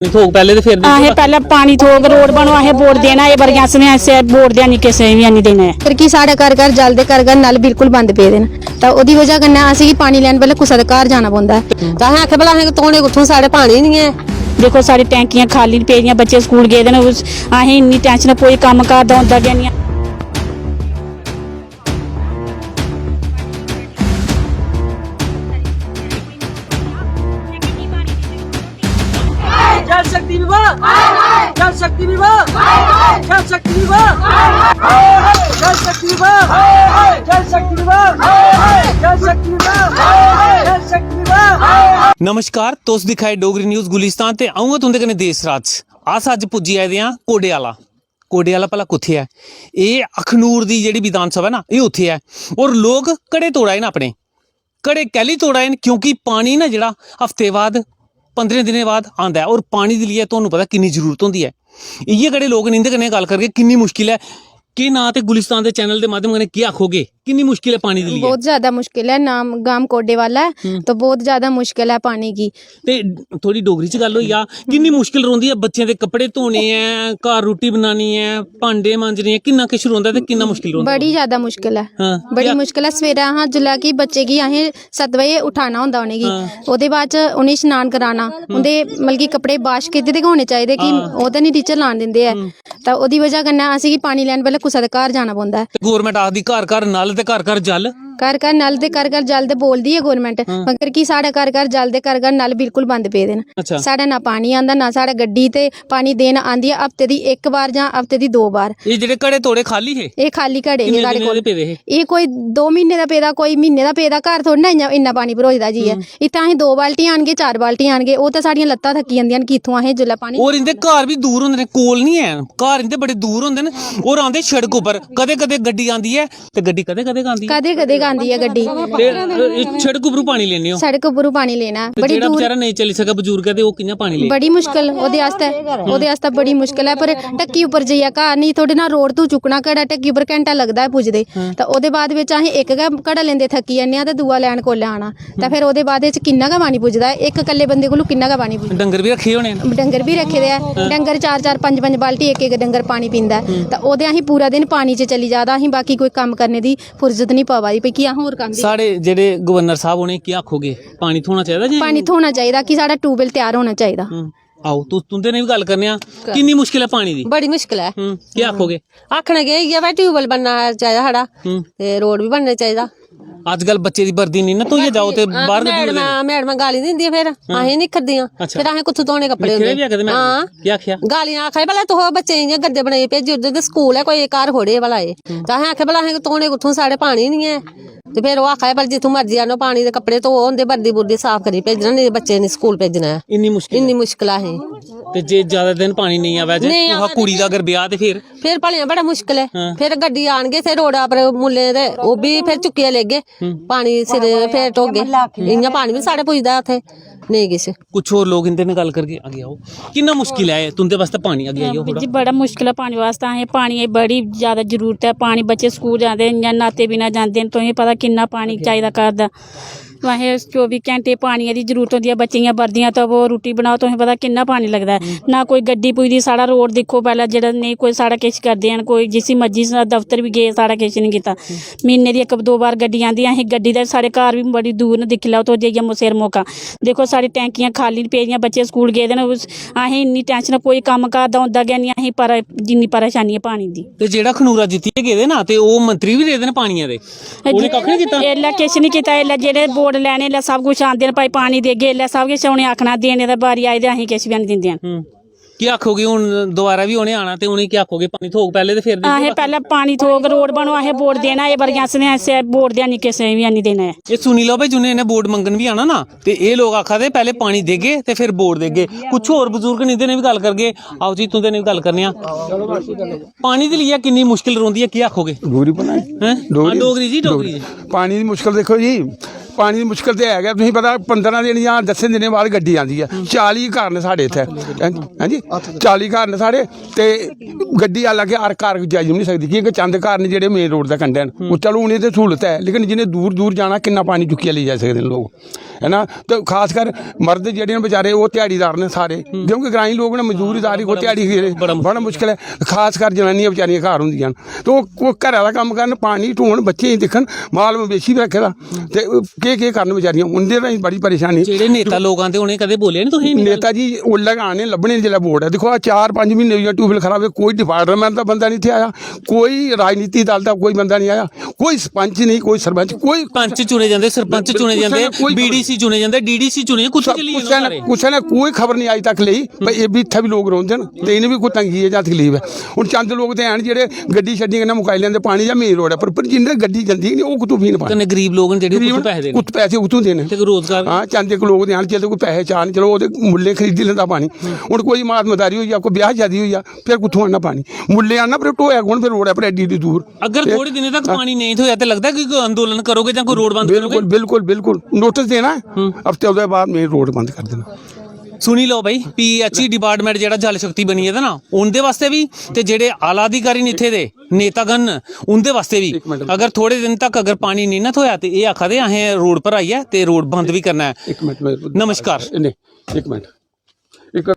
थोक पहले तो फिर आहे पहले पानी थोक रोड बनो आहे वोट देना है बरगिया से ऐसे वोट देनी किसे भी नहीं देना है फिर की साढ़े घर जल दे घर नल बिल्कुल बंद पे देन तो ओदी वजह कन्नै असें पानी लैन पहले कुसै दे घर जाना पौंदा है तो असें आखे भला असें तोने कुत्थों साढ़े पानी नहीं है। देखो सारी टैंकियां खाली पेदियां बच्चे स्कूल गए दे असें इन्नी टेंशन कोई कम घर दा होंदा गै नहीं। जल शक्ति विभाग, जल शक्ति विभाग, जल शक्ति विभाग, जल शक्ति विभाग, जल शक्ति विभाग, जल शक्ति विभाग, जल शक्ति विभाग। नमस्कार, तुस दिखाए डोगरी न्यूज़ गुलिस्तान ते आऊंगा तुंदे कन्नै देश राज। अस अज पुज्जी आए दे आं कोडेआला। कोडेआला भला कुत्थे है? ये अखनूर दी जेहड़ी विधान सभा ना ये उत्थे है और लोग घड़े तोड़ा न अपने घड़े कैली तोड़ा न क्योंकि पानी ना जेहड़ा हफ्ते बाद 15 दिनों बाद आंदा है और पानी के लिए तुहानू पता कितनी जरूरत होंदी है। इ'यै घड़े लोग इंदे कन्नै गल करके कितनी मुश्किल है कि ना ते गुलिस्तान के चैनल के माध्यम कन्नै की आखोगे कितनी मुश्किल है पानी के लिए? बहुत ज्यादा मुश्किल है। नाम गांव कोडे वाला है तो बहुत ज्यादा मुश्किल है पानी की। ते थोड़ी डोगरी च गल होई आ कितनी मुश्किल रोंदी है बच्चों के कपड़े धोने हैं घर रोटी बनानी है भांडे मांजने हैं कितना किश रोंदा ते कितना मुश्किल रोंदा? बड़ी ज्यादा मुश्किल है। हाँ। बड़ी मुश्किल है। सवेरे अहां जिल्लै कि बच्चे गी असें 7 बजे उठाना होंदा उनेंगी ओहदे बाद च उनेंगी स्नान कराना उंदे मतलब कि कपड़े वाश कीते दे होने चाहिए कि ओह ते नहीं टीचर लान दिंदे है तो ओहदी वजह कन्नै असें पानी लैन पहले कुसै दे घर जाना पौंदा है। गौरमेंट आखदी घर घर नल ते घर घर जल घर नल ते घर जल दे बोलदी है गौरमेंट मगर कि साढ़े घर जल दे घर नल बिल्कुल बंद पे दे अच्छा। साढ़े ना पानी आंदा ना साढ़े गड्डी ते पानी देन आंदी है हफ्ते दी 1 बार जां हफ्ते दी 2 बार। ये जेडे घड़े तोड़े खाली है ये खाली घड़े किन्ने साढ़े दिनें दे पेदे हे? ये कोई 2 महीने दा पेदा कोई महीने दा पेदा घर थोड़ी ना इन्ना पानी भरोजदा जी है। इत्थै असें 2 बाल्टी आनगे 4 बाल्टी आनगे ओह ते साड़ियां लत्तां थक्की जंदियां कि इत्थों असें जिल्लै पानी और इंदे घर भी दूर होंदे ने कोल नहीं है घर इंदे बड़े दूर होंदे ने और आंदे सड़क उपर कदे कदे गड्डी आंदी है ते गड्डी कदे कदे आंदी है कदे आंदी है गड्डी ते सड़क उपर पानी लेने हो सड़क उपर पानी लेना बड़ी जेड़ा दूर बेचारा नहीं चली सका बुजुर्ग है ते ओह कियां पानी ले? बड़ी मुश्किल ओहदे आस्ते बड़ी मुश्किल है पर टक्की उपर जाइए घर नहीं थोड़े ना रोड तू चुकना घड़ा टक्की उपर घंटा लगदा है पुजदे तो ओहदे बाद विच असें एक गै घड़ा लेंदे थक्की जन्ने आ ते दूआ लैन कोल आना ते फिर ओहदे बाद च किन्ना गै पानी पुजदा है एक कल्ले बंदे कोलों किन्ना गै पानी पुजदा। डंगर भी रखे होने डंगर भी रखे दे है डंगर 4-4 5-5 बाल्टी एक डंगर पानी पींदा है तो ओहदे असीं पूरा दिन पानी च चली जादा असीं बाकी कोई काम करने दी फुर्सत नहीं पवा दी कि अस होर काम साढ़े जेडे गवर्नर साहब उन्हें क्या आखोगे पानी थोना चाहिए जी? पानी थोना चाहिए कि साढ़ा ट्यूबवेल तैयार होना चाहिए। आओ तुंदे ने भी गल करने कितनी मुश्किल है पानी दी? बड़ी मुश्किल है। क्या आखोगे? आखना के इयै भाई ट्यूबवेल बनना चाहिए साढ़ा ते रोड भी बनना चाहिए। अजकल बच्चे दी वर्दी नहीं ना धोइयै जाओ ते बाहर मैडम गाली दिंदी फिर असें नहीं खदियां फिर असें कुत्थों धोने कपड़े होंदे। हां क्या आखिया गालियां आखे भला तुह बच्चे इयां गंदे बनाई भेजी उधर ते स्कूल है कोई घर थोड़े भला ए ते असें आखे भला असें धोने कुत्थों साढ़े पानी नहीं है ते फिर ओह आखे भला जित्थों मर्जी आनो पानी दे कपड़े धो होंदे वर्दी बुर्दी साफ करी भेजना नहीं बच्चे ने स्कूल भेजना है। इन्नी मुश्किल है ते जे ज्यादा दिन पानी नहीं आवे जे तुहा कुड़ी दा अगर ब्याह ते फिर भले बड़ा मुश्किल है फिर गड्डी आनगे ते रोडा पर मुल्ले ते ओह भी फिर चुक्कियै लेगे पानी सिर फिर ढोगे इयां पानी भी साढ़े पुजदा उत्थे नहीं किश। कुछ और लोग इंदे ने गल करके आगे आओ कितना मुश्किल है तुंदे वास्ते पानी आगे आइयो जी बड़ा मुश्किल है पानी वास्ते असें पानी की बड़ी ज्यादा जरूरत है। पानी बच्चे स्कूल जाते इयां न्हाते बिना जाते तुसें पता किन्ना पानी चाहिए घर दा असें 24 घंटे पानी की जरूरत होंदी है बच्चे दियां वर्दियां तो वो रुट्टी बनाओ तुसें पता किन्ना पानी लगता है ना कोई गड्डी पुजदी साढ़ा रोड दिक्खो पहले जेह्ड़ा नहीं कोई साढ़ा किश करदे हैं कोई जिसी मर्जी दफ्तर भी गए साढ़ा किश नहीं कीता महीने दी 1-2 बार गड्डी आंदी असें गड्डी दा साढ़े घर भी बड़ी दूर न दिक्खी लैओ तो जाइयै सिर मौका देखो साढ़ी टैंकियां खाली पेदियां बच्चे स्कूल गए दे असें इन्नी टेंशन कोई कम्म घर दा होंदा गै नहीं असें पर जिन्नी परेशानी है पानी दी। ते जेह्ड़ा खनूरा जित्तियै गेदे ना ते ओह मंत्री भी रेह्दे न पानिया दे उ'नें कक्ख नहीं कीता एल्लै किश नहीं कीता एल्लै जेह्ड़े वोट लैने एल्लै सब कुछ आंदे न भाई पानी देगे एल्लै सब किश उ'नें आखना देने दा बारी आई ते असें किश भी नहीं दिंदे न। क्या आखोगे हुन दोबारा भी उ'नें आना ते उ'नें क्या आखोगे पानी थोक पहले ते फिर असें पहले पानी थोक रोड बनो असें वोट देना है बरगियां से ऐसे वोट देनी किसे भी नहीं देना है। ये सुनी लो भाई जिन्हें इन्हें वोट मंगन भी आना ना ते ये लोग आखा दे पहले पानी देगे ते फिर वोट देगे। कुछ और बुजुर्ग ने भी गल करगे आओ जी तुंदे ने भी गल करने पानी दे लिए किन्नी मुश्किल रोंदी है क्या आखोगे? डोगरी बनाई डोगरी जी डोगरी पानी दी मुश्किल देखो जी ਪਾਣੀ ਦੀ ਮੁਸ਼ਕਲ ਤੇ ਹੈਗਾ। ਤੁਸੀਂ ਪਤਾ 15 ਦਿਨ ਜਾਂ 10 ਦਿਨਾਂ ਬਾਅਦ ਗੱਡੀ ਆਉਂਦੀ ਹੈ। 40 ਘਰ ਨੇ ਸਾਡੇ ਇੱਥੇ, ਹਾਂਜੀ 40 ਘਰ ਨੇ ਸਾਡੇ, ਤੇ ਗੱਡੀ ਹਾਲਾਂਕਿ ਹਰ ਘਰ ਜਾਈ ਨਹੀਂ ਸਕਦੀ ਕਿਉਂਕਿ ਚੰਦ ਘਰ ਨੇ ਜਿਹੜੇ ਮੇਨ ਰੋਡ ਦਾ ਕੰਢੇ ਹਨ। ਉਹ ਚਲੋ ਉਹਨੇ ਤੇ ਸਹੂਲਤ ਹੈ, ਲੇਕਿਨ ਜਿਹਨੇ ਦੂਰ ਦੂਰ ਜਾਣਾ ਕਿੰਨਾ ਪਾਣੀ ਚੁੱਕਿਆ ਲਈ ਜਾ ਸਕਦੇ ਨੇ ਲੋਕ, है ना। तो खास कर मर्द जेडे बेचारे वो दिहाड़ीदार ने सारे, क्योंकि ग्रामीण लोग ने मजदूरीदारी को दिहाड़ी बड़ा मुश्किल है। खास कर जनानियां बेचारियां घर होंदियां तो घर वाला कम्म करन, पानी ढोण, बच्चे दिक्खन, माल मवेशी भी रखे दा ते केह् करन बेचारियां, उंदे ताईं बड़ी परेशानी। जेडे नेता लोग आंदे उन्हें कदे बोले नहीं तुसीं? नेता जी ओल्ले आने लब्भने जिसलै बोर्ड है, देखो 4-5 महीने होई ट्यूबवेल खराब है, कोई डिपार्टमेंट दा बंदा नहीं इत्थे आया, कोई राजनीति दल दा कोई बंदा नहीं आया, कोई सरपंच नहीं, कोई सरपंच, कोई पंच चुने जाते, सरपंच चुने जाते, बीडीसी चुने जाते, डीडीसी चुने, कुछ ने कोई खबर नहीं अज तक ली भाई ये भी इत्थे भी लोग रौंदे न ते इन्हें भी कोई तंगी है जां तकलीफ है। हुण चंद लोग ते हैन जेहड़े गड्डी छड्डी कन्नै मुकाई लैंदे पानी जां मेन रोड है, पर जिन्ने गड्डी जल्दी नहीं, ओह् कुत्थों पीन पानी। कन्नै गरीब लोग न जेहड़े कुत्थों पैसे देने, कुत्त पैसे उत्थों देने ते रोजगार। हाँ चंद एक लोग देन जेल्लै कोई पैसे चाहन, चलो ओह्दे मुल्लें खरीदी लैंदा पानी। हुण कोई मातमदारी होई जा, कोई ब्याह शादी होई जा, फिर कुत्थों आना पानी, मुल्लें आना, फिर ढोया कौन, फिर रोड है पर एड्डी एड्डी दूर। अगर थोड़े दिनों तक पानी नहीं थोया तो लगता है कि कोई आंदोलन करोगे या कोई रोड बंद करोगे? बिल्कुल बिल्कुल बिल्कुल नोटिस देना है, हफ्ते ਉਹਦੇ बाद मेन रोड बंद कर देना। सुनी लो भाई, पीएचई डिपार्टमेंट जेड़ा जल शक्ति बनी है ना, उनके वास्ते भी ते जेड़े आला अधिकारी ने इत्थे दे नेतागण उनके वास्ते भी अगर थोड़े दिन तक अगर पानी नहीं ना थोया तो ये आखा दे असें रोड पर आइए ते रोड बंद भी करना है। एक मिनट नमस्कार। नहीं एक मिनट एक